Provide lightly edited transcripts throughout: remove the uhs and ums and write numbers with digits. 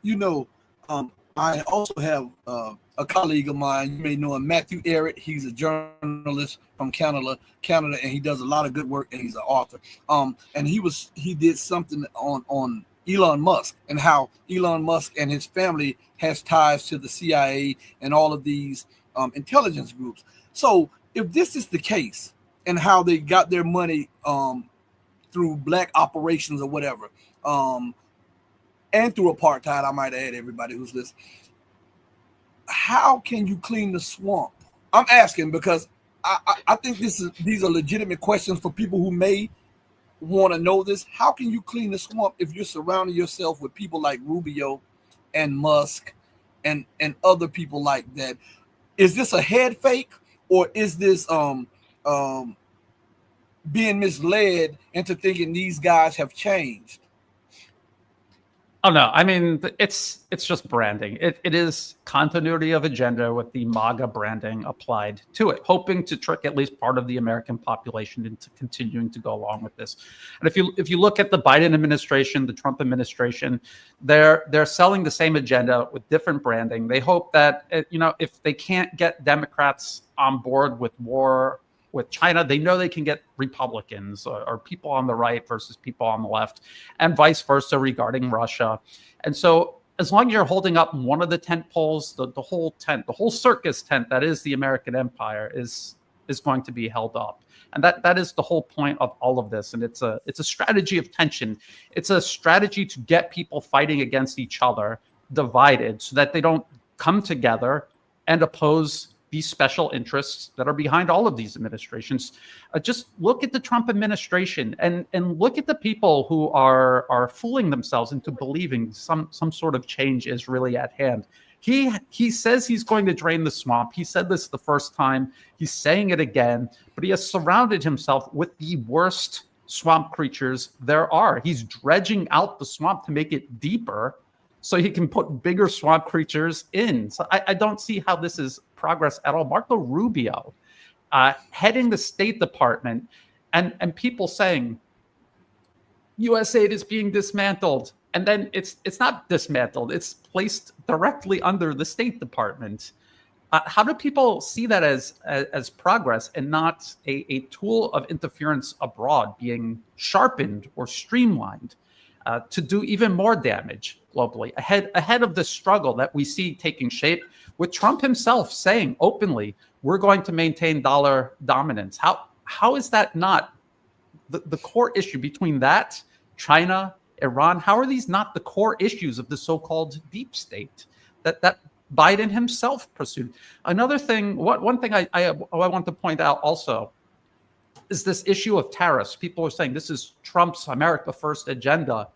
you know, I also have a colleague of mine. You may know him, Matthew Eric. He's a journalist from Canada, and he does a lot of good work. And he's an author. And he did something on Elon Musk and how Elon Musk and his family has ties to the CIA and all of these intelligence groups. So if this is the case, and how they got their money through black operations or whatever, and through apartheid, I might add, everybody who's listening, how can you clean the swamp? I'm asking because I think these are legitimate questions for people who may want to know this. How can you clean the swamp if you're surrounding yourself with people like Rubio and Musk and other people like that? Is this a head fake, or is this being misled into thinking these guys have changed? Oh no, I mean, it's just branding. It is continuity of agenda with the MAGA branding applied to it, hoping to trick at least part of the American population into continuing to go along with this. And if you look at the Biden administration, the Trump administration, they're selling the same agenda with different branding. They hope that if they can't get Democrats on board with war with China, they know they can get Republicans or people on the right versus people on the left, and vice versa regarding Russia. And so as long as you're holding up one of the tent poles, the whole tent, the whole circus tent that is the American empire is going to be held up. And that is the whole point of all of this. And it's a strategy of tension. It's a strategy to get people fighting against each other, divided, so that they don't come together and oppose these special interests that are behind all of these administrations. Just look at the Trump administration and look at the people who are fooling themselves into believing some sort of change is really at hand. He says he's going to drain the swamp. He said this the first time. He's saying it again, but he has surrounded himself with the worst swamp creatures there are. He's dredging out the swamp to make it deeper so he can put bigger swamp creatures in. So I don't see how this is progress at all. Marco Rubio heading the State Department and people saying U.S. aid is being dismantled. And then it's not dismantled. It's placed directly under the State Department. How do people see that as progress and not a tool of interference abroad being sharpened or streamlined to do even more damage globally ahead of the struggle that we see taking shape with Trump himself saying openly, we're going to maintain dollar dominance? How is that not the core issue between that, China, Iran? How are these not the core issues of the so-called deep state that Biden himself pursued? Another thing, one thing I want to point out also is this issue of tariffs. People are saying this is Trump's America First agenda,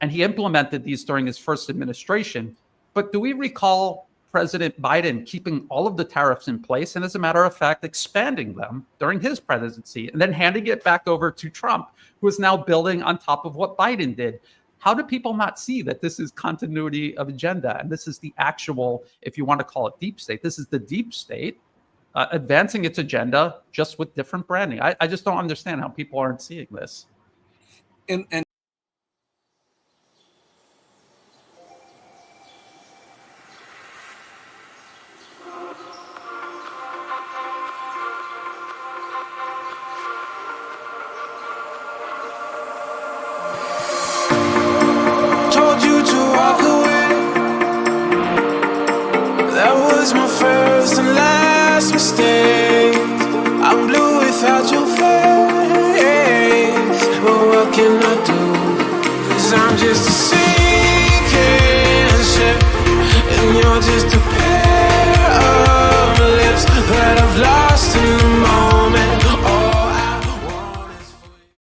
and he implemented these during his first administration. But do we recall President Biden keeping all of the tariffs in place and, as a matter of fact, expanding them during his presidency and then handing it back over to Trump, who is now building on top of what Biden did? How do people not see that this is continuity of agenda? And this is the actual, if you want to call it deep state, this is the deep state advancing its agenda just with different branding. I just don't understand how people aren't seeing this. And I'm just a sinking ship, and you're just a